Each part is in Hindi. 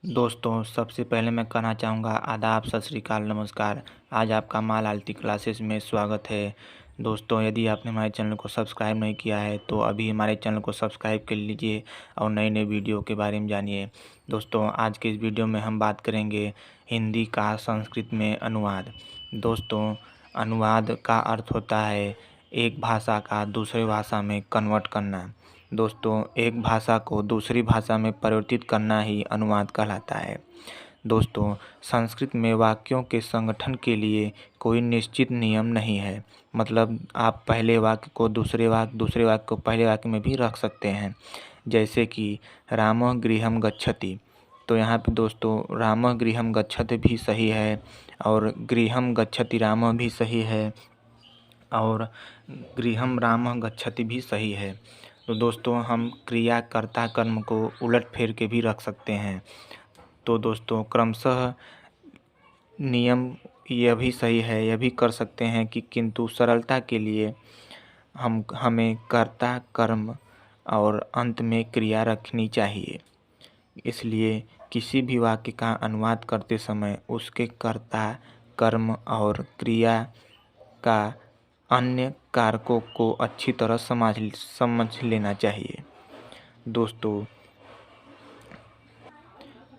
दोस्तों, सबसे पहले मैं कहना चाहूँगा आदाब, सत श्री अकाल, नमस्कार। आज आपका माल आलती क्लासेस में स्वागत है। दोस्तों, यदि आपने हमारे चैनल को सब्सक्राइब नहीं किया है तो अभी हमारे चैनल को सब्सक्राइब कर लीजिए और नए-नए वीडियो के बारे में जानिए। दोस्तों, आज के इस वीडियो में हम बात करेंगे हिंदी का संस्कृत में अनुवाद। दोस्तों, अनुवाद का अर्थ होता है एक भाषा का दूसरे भाषा में कन्वर्ट करना। दोस्तों, एक भाषा को दूसरी भाषा में परिवर्तित करना ही अनुवाद कहलाता है। दोस्तों, संस्कृत में वाक्यों के संगठन के लिए कोई निश्चित नियम नहीं है। मतलब आप पहले वाक्य को दूसरे वाक्य को पहले वाक्य में भी रख सकते हैं। जैसे कि रामः गृहं गच्छति, तो यहाँ पे दोस्तों रामः गृहं गच्छति भी सही है और गृहं गच्छति रामः भी सही है और गृहं रामः गच्छति भी सही है। तो दोस्तों, हम क्रिया कर्ता कर्म को उलट फेर के भी रख सकते हैं। तो दोस्तों, क्रमशः नियम यह भी सही है, यह भी कर सकते हैं कि किंतु सरलता के लिए हमें कर्ता कर्म और अंत में क्रिया रखनी चाहिए। इसलिए किसी भी वाक्य का अनुवाद करते समय उसके कर्ता कर्म और क्रिया का अन्य कारकों को अच्छी तरह समझ लेना चाहिए।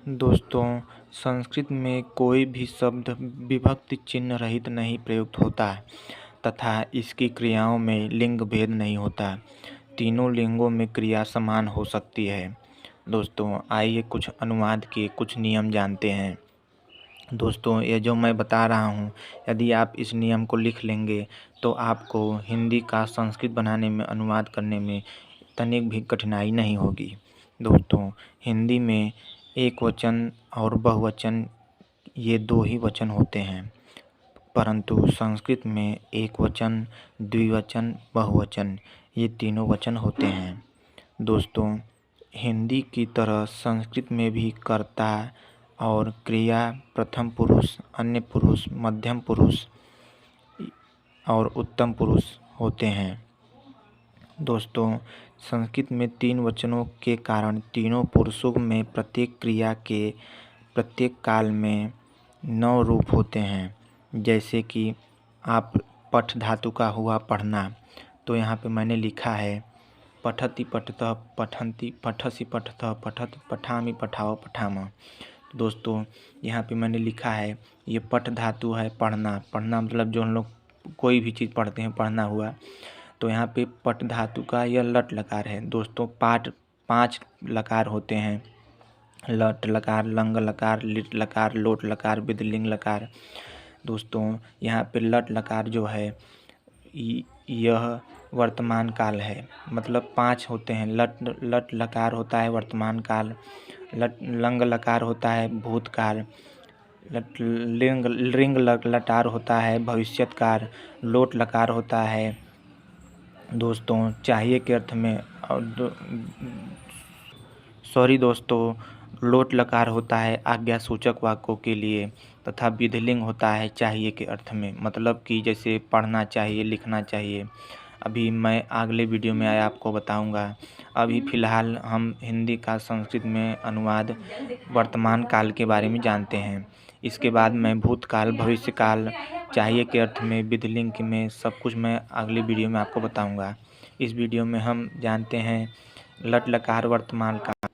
दोस्तों, संस्कृत में कोई भी शब्द विभक्ति चिन्ह रहित नहीं प्रयुक्त होता तथा इसकी क्रियाओं में लिंग भेद नहीं होता। तीनों लिंगों में क्रिया समान हो सकती है। दोस्तों, आइए कुछ अनुवाद के कुछ नियम जानते हैं। दोस्तों, ये जो मैं बता रहा हूँ, यदि आप इस नियम को लिख लेंगे तो आपको हिंदी का संस्कृत बनाने में अनुवाद करने में तनिक भी कठिनाई नहीं होगी। दोस्तों, हिंदी में एक वचन और बहुवचन ये दो ही वचन होते हैं, परंतु संस्कृत में एक वचन, द्विवचन, बहुवचन ये तीनों वचन होते हैं। दोस्तों, हिंदी की तरह संस्कृत में भी कर्ता और क्रिया प्रथम पुरुष, अन्य पुरुष, मध्यम पुरुष और उत्तम पुरुष होते हैं। दोस्तों, संस्कृत में तीन वचनों के कारण तीनों पुरुषों में प्रत्येक क्रिया के प्रत्येक काल में 9 रूप होते हैं। जैसे कि आप पठ धातु का हुआ पढ़ना, तो यहाँ पे मैंने लिखा है पठति पठतः पठन्ति, पठसि पठतः पठत, पठामि पठाओ पठामः। दोस्तों, यहाँ पे मैंने लिखा है ये पठ धातु है पढ़ना मतलब जो हम लोग कोई भी चीज़ पढ़ते हैं पढ़ना हुआ, तो यहाँ पे पठ धातु का यह लट लकार है। दोस्तों, 5 लकार होते हैं, लट लकार, लंग लकार, लिट लकार, लोट लकार, विदलिंग लकार। दोस्तों, यहाँ पे लट लकार जो है यह वर्तमान काल है। मतलब 5 होते हैं। लट लकार होता है वर्तमान काल, लंग लकार होता है भूतकाल, लिंग लकार होता है भविष्यत काल, लोट लकार होता है दोस्तों चाहिए के अर्थ में, और दोस्तों, लोट लकार होता है आज्ञा सूचक वाक्यों के लिए तथा विधिलिंग होता है चाहिए के अर्थ में, मतलब कि जैसे पढ़ना चाहिए, लिखना चाहिए। अभी मैं अगले वीडियो में आपको बताऊंगा। अभी फ़िलहाल हम हिंदी का संस्कृत में अनुवाद वर्तमान काल के बारे में जानते हैं। इसके बाद मैं भूतकाल, भविष्यकाल, चाहिए के अर्थ में, विधिलिंग में सब कुछ मैं अगली वीडियो में आपको बताऊंगा। इस वीडियो में हम जानते हैं लट लकार वर्तमान काल।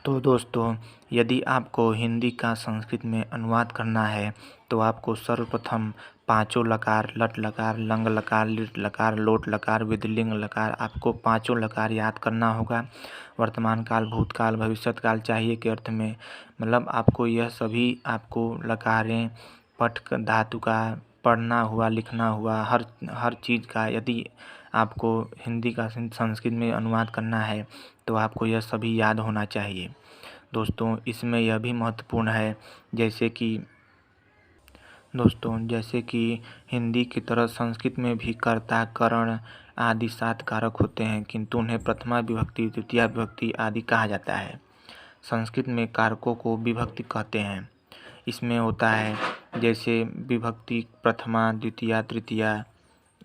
तो दोस्तों, यदि आपको हिंदी का संस्कृत में अनुवाद करना है तो आपको सर्वप्रथम 5 लकार, लट लकार, लंग लकार, लिट लकार, लोट लकार, विधिलिंग लकार, आपको 5 लकार याद करना होगा। वर्तमान काल, भूतकाल, भविष्यत काल, चाहिए के अर्थ में, मतलब आपको यह सभी आपको लकारें पठ धातु का, पढ़ना हुआ, लिखना हुआ, हर चीज़ का यदि आपको हिंदी का संस्कृत में अनुवाद करना है तो आपको यह सभी याद होना चाहिए। दोस्तों, इसमें यह भी महत्वपूर्ण है जैसे कि हिंदी की तरह संस्कृत में भी कर्ता, करण आदि 7 कारक होते हैं, किंतु उन्हें प्रथमा विभक्ति, द्वितीया विभक्ति आदि कहा जाता है। संस्कृत में कारकों को विभक्ति कहते हैं। इसमें होता है जैसे विभक्ति प्रथमा, द्वितीया, तृतीया,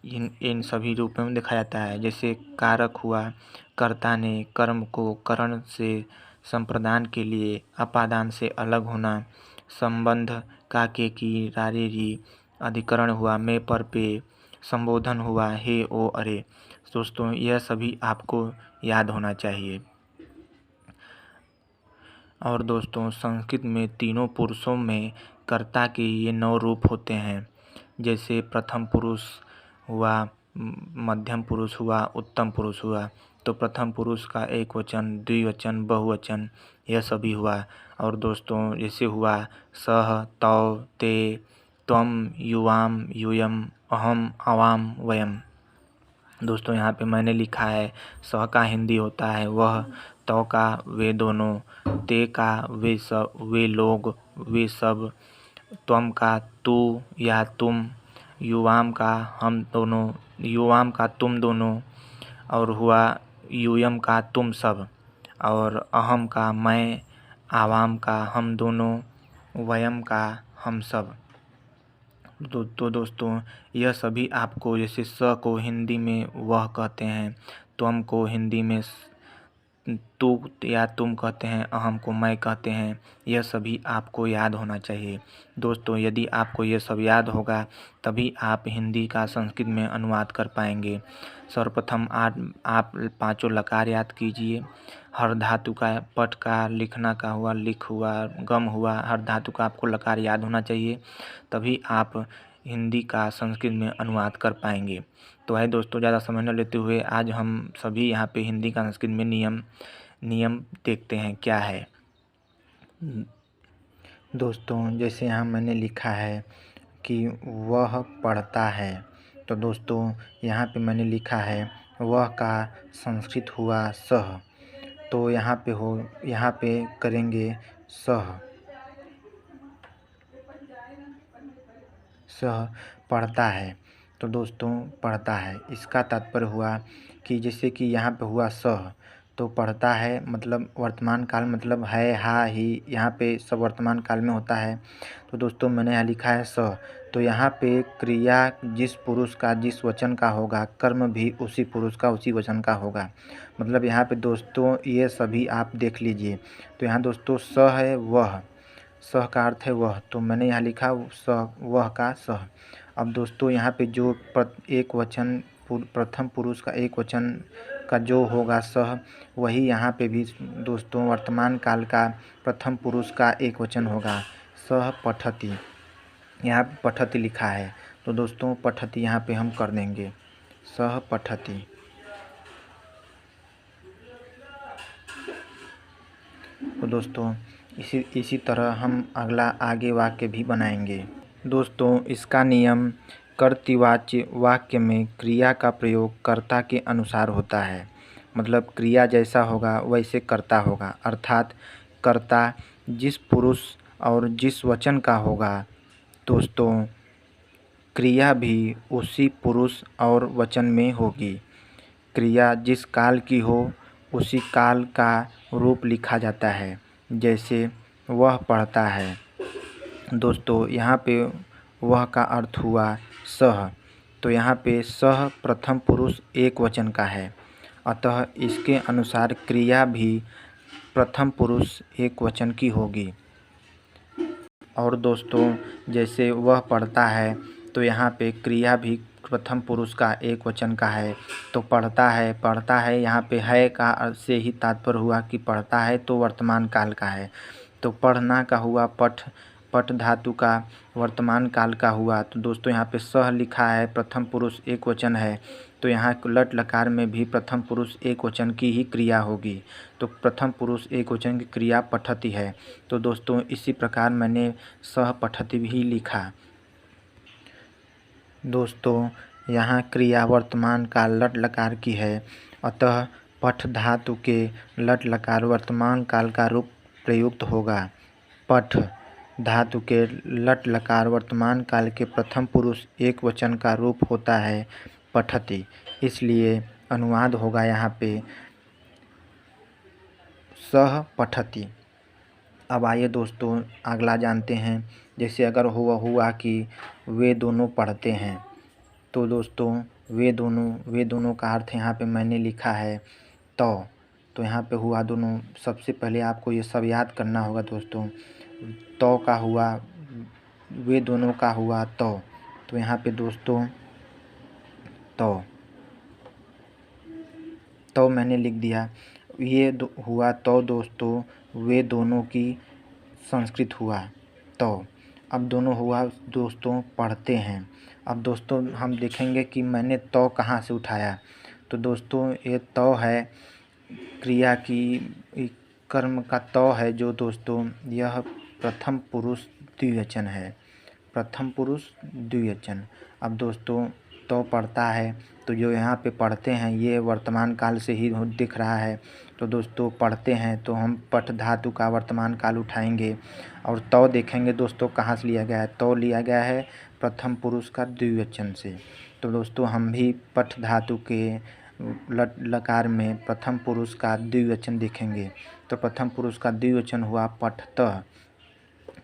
इन सभी रूपों में देखा जाता है। जैसे कारक हुआ, कर्ता ने कर्म को करण से संप्रदान के लिए अपादान से अलग होना, संबंध काके की रारे री, अधिकरण हुआ मैं पर पे, संबोधन हुआ हे ओ अरे। दोस्तों यह सभी आपको याद होना चाहिए। और दोस्तों संस्कृत में तीनों पुरुषों में कर्ता के ये 9 रूप होते हैं। जैसे प्रथम पुरुष हुआ, मध्यम पुरुष हुआ, उत्तम पुरुष हुआ। तो प्रथम पुरुष का एक वचन, द्विवचन, बहुवचन यह सभी हुआ। और दोस्तों जैसे हुआ सह, तौ, ते, त्वम, युवाम, यूयम, अहम, आवाम, वयम। दोस्तों यहाँ पे मैंने लिखा है सह का हिंदी होता है वह, तौ का वे दोनों, ते का वे सब, वे लोग, वे सब, त्वम का तू या तुम, युवाम का हम दोनों, युवाम का तुम दोनों, और हुआ यूयम का तुम सब, और अहम का मैं, आवाम का हम दोनों, वयम का हम सब। तो दोस्तों यह सभी आपको, जैसे स को हिंदी में वह कहते हैं, त्वम को हिंदी में तू या तुम कहते हैं, अहम को मैं कहते हैं, यह सभी आपको याद होना चाहिए। दोस्तों यदि आपको यह सब याद होगा तभी आप हिंदी का संस्कृत में अनुवाद कर पाएंगे। सर्वप्रथम आप 5 लकार याद कीजिए। हर धातु का, पठ का, लिखना का हुआ, लिख हुआ, गम हुआ, हर धातु का आपको लकार याद होना चाहिए, तभी आप हिंदी का संस्कृत में अनुवाद कर पाएंगे। तो है दोस्तों, ज़्यादा समय न लेते हुए आज हम सभी यहाँ पे हिंदी का संस्कृत में नियम देखते हैं क्या है। दोस्तों जैसे यहाँ मैंने लिखा है कि वह पढ़ता है, तो दोस्तों यहाँ पे मैंने लिखा है वह का संस्कृत हुआ सह। तो यहाँ पे करेंगे सह पढ़ता है। तो दोस्तों पढ़ता है, इसका तात्पर्य हुआ कि जैसे कि यहाँ पे हुआ सह, तो पढ़ता है मतलब वर्तमान काल, मतलब है, हा, ही, यहाँ पे सब वर्तमान काल में होता है। तो दोस्तों मैंने यहाँ लिखा है सह, तो यहाँ पे क्रिया जिस पुरुष का जिस वचन का होगा, कर्म भी उसी पुरुष का उसी वचन का होगा। मतलब यहाँ पे दोस्तों ये सभी आप देख लीजिए। तो यहाँ दोस्तों स है वह, सह का अर्थ है वह, तो मैंने यहाँ लिखा सह, वह का सह। अब दोस्तों यहाँ पे जो एक वचन, प्रथम पुरुष का एक वचन का जो होगा सह, वही यहाँ पे भी दोस्तों वर्तमान काल का प्रथम पुरुष का एक वचन होगा, सह पठति। यहाँ पे पठति लिखा है, तो दोस्तों पठति यहाँ पे हम कर देंगे, सह पठति। तो दोस्तों इसी तरह हम अगला आगे वाक्य भी बनाएंगे। दोस्तों इसका नियम कर्तृवाच्य वाक्य में क्रिया का प्रयोग कर्ता के अनुसार होता है। मतलब क्रिया जैसा होगा वैसे कर्ता होगा, अर्थात कर्ता जिस पुरुष और जिस वचन का होगा, दोस्तों क्रिया भी उसी पुरुष और वचन में होगी। क्रिया जिस काल की हो उसी काल का रूप लिखा जाता है। जैसे वह पढ़ता है, दोस्तों यहाँ पे वह का अर्थ हुआ सह, तो यहाँ पे सह प्रथम पुरुष एक वचन का है, अतः इसके अनुसार क्रिया भी प्रथम पुरुष एक वचन की होगी। और दोस्तों जैसे वह पढ़ता है, तो यहाँ पे क्रिया भी प्रथम पुरुष का एक वचन का है, तो पढ़ता है यहाँ पे है का अर्थ से ही तात्पर्य हुआ कि पढ़ता है तो वर्तमान काल का है। तो पढ़ना का हुआ पठ धातु का वर्तमान काल का हुआ। तो दोस्तों यहाँ पे सह लिखा है, प्रथम पुरुष एक वचन है, तो यहाँ लट लकार में भी प्रथम पुरुष एक वचन की ही क्रिया होगी। तो प्रथम पुरुष एक वचन की क्रिया पठति है। तो दोस्तों इसी प्रकार मैंने सह पठति भी लिखा। दोस्तों यहाँ क्रिया वर्तमान काल लट लकार की है, अतः पठ धातु के लट लकार वर्तमान काल का रूप प्रयुक्त होगा। पठ धातु के लट लकार वर्तमान काल के प्रथम पुरुष एक वचन का रूप होता है पठति, इसलिए अनुवाद होगा यहाँ पे सह पठति। अब आइए दोस्तों अगला जानते हैं। जैसे अगर हुआ कि वे दोनों पढ़ते हैं, तो दोस्तों वे दोनों का अर्थ यहाँ पे मैंने लिखा है तो तो यहाँ पे हुआ दोनों। सबसे पहले आपको ये सब याद करना होगा दोस्तों। तो का हुआ, वे दोनों का हुआ तो यहाँ पे दोस्तों तो मैंने लिख दिया। ये हुआ तो दोस्तों, वे दोनों की संस्कृत हुआ तो। अब दोनों हुआ दोस्तों पढ़ते हैं। अब दोस्तों हम देखेंगे कि मैंने तो कहाँ से उठाया। तो दोस्तों ये तो है क्रिया की, कर्म का तो है जो दोस्तों, यह प्रथम पुरुष द्विवचन है, प्रथम पुरुष द्विवचन। अब दोस्तों तो पढ़ता है, तो जो यहाँ पे पढ़ते हैं ये वर्तमान काल से ही दिख रहा है। तो दोस्तों पढ़ते हैं तो हम पठ धातु का वर्तमान काल उठाएंगे और तो देखेंगे दोस्तों कहाँ से लिया गया है। तो लिया गया है प्रथम पुरुष का द्विवचन से। तो दोस्तों हम भी पठ धातु के लट लकार में प्रथम पुरुष का द्विवचन देखेंगे। तो प्रथम पुरुष का द्विवचन हुआ पठतः।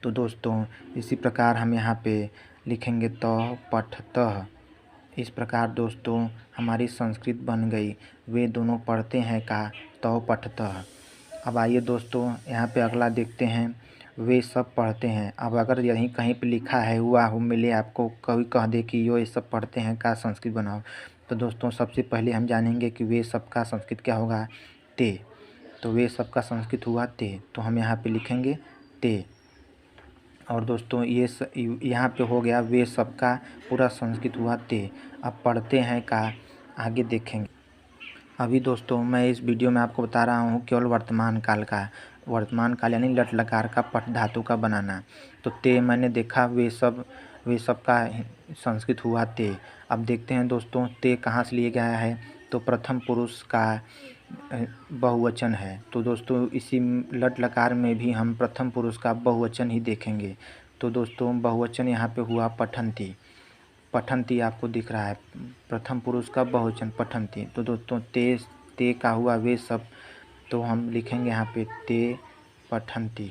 तो दोस्तों इसी प्रकार हम यहाँ पे लिखेंगे तो पठतः। इस प्रकार दोस्तों हमारी संस्कृत बन गई। वे दोनों पढ़ते हैं का तो पठतः। अब आइए दोस्तों यहाँ पे अगला देखते हैं। वे सब पढ़ते हैं। अब अगर यहीं कहीं पे लिखा है हुआ हो मिले आपको, कभी कह दे कि ये सब पढ़ते हैं का संस्कृत बनाओ, तो दोस्तों सबसे पहले हम जानेंगे कि वे सब का संस्कृत क्या होगा, ते। तो वे सब का संस्कृत हुआ ते, तो हम यहाँ पे लिखेंगे ते। और दोस्तों ये यहाँ पे हो गया वे सब का पूरा संस्कृत हुआ ते। अब पढ़ते हैं का आगे देखेंगे। अभी दोस्तों मैं इस वीडियो में आपको बता रहा हूँ केवल वर्तमान काल का, वर्तमान काल यानी लट लकार का पठ धातु का बनाना। तो ते मैंने देखा वे सब का संस्कृत हुआ ते। अब देखते हैं दोस्तों ते कहाँ से लिए गया है। तो प्रथम पुरुष का बहुवचन है। तो दोस्तों इसी लट लकार में भी हम प्रथम पुरुष का बहुवचन ही देखेंगे। तो दोस्तों बहुवचन यहाँ पे हुआ पठन्ति। पठन्ति आपको दिख रहा है, प्रथम पुरुष का बहुवचन पठन्ति। तो दोस्तों ते का हुआ वे सब, तो हम लिखेंगे यहाँ पे ते पठन्ति।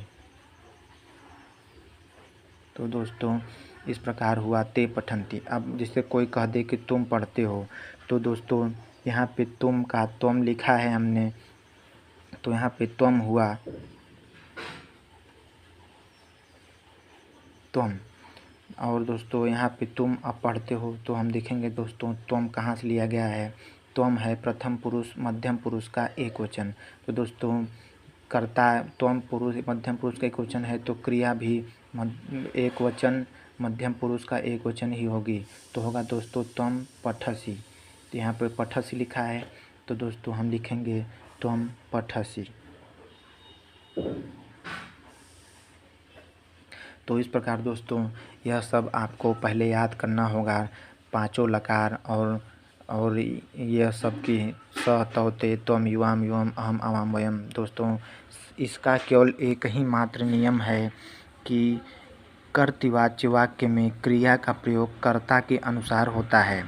तो दोस्तों इस प्रकार हुआ ते पठन्ति। अब जिससे कोई कह दे कि तुम पढ़ते हो, तो दोस्तों यहाँ पे तुम का तुम लिखा है हमने, तो यहाँ पे तुम हुआ तुम। और दोस्तों यहाँ पे तुम अब पढ़ते हो, तो हम देखेंगे दोस्तों तुम कहाँ से लिया गया है। तुम है प्रथम पुरुष मध्यम पुरुष का एक वचन। तो दोस्तों कर्ता तुम पुरुष मध्यम पुरुष का एक वचन है, तो क्रिया भी एक वचन मध्यम पुरुष का एक वचन ही होगी। तो होगा दोस्तों तुम पठसी। तो यहाँ पे पठसी लिखा है, तो दोस्तों हम लिखेंगे तुम पठसी। तो इस प्रकार दोस्तों यह सब आपको पहले याद करना होगा, पांचों लकार और यह सब की स तौ ते त्वम युवाम युवम अहम अवाम वयम। दोस्तों इसका केवल एक ही मात्र नियम है कि कर्तृवाच्य वाक्य में क्रिया का प्रयोग कर्ता के अनुसार होता है,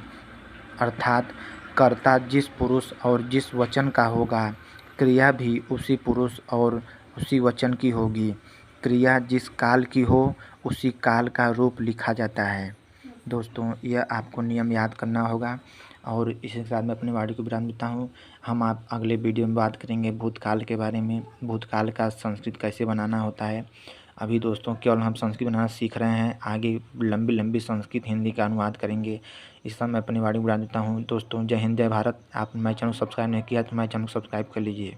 अर्थात कर्ता जिस पुरुष और जिस वचन का होगा, क्रिया भी उसी पुरुष और उसी वचन की होगी। क्रिया जिस काल की हो उसी काल का रूप लिखा जाता है। दोस्तों यह आपको नियम याद करना होगा। और इसी के साथ मैं अपने वाणी को विराम देता हूँ। हम आप अगले वीडियो में बात करेंगे भूतकाल के बारे में, भूतकाल का संस्कृत कैसे बनाना होता है। अभी दोस्तों केवल हम संस्कृत बनाना सीख रहे हैं, आगे लंबी लंबी संस्कृत हिंदी का अनुवाद करेंगे। इस समय मैं अपनी वाणी को विराम देता हूँ। दोस्तों जय हिंद जय भारत। आप मेरे चैनल को सब्सक्राइब नहीं किया तो मेरे चैनल को सब्सक्राइब कर लीजिए।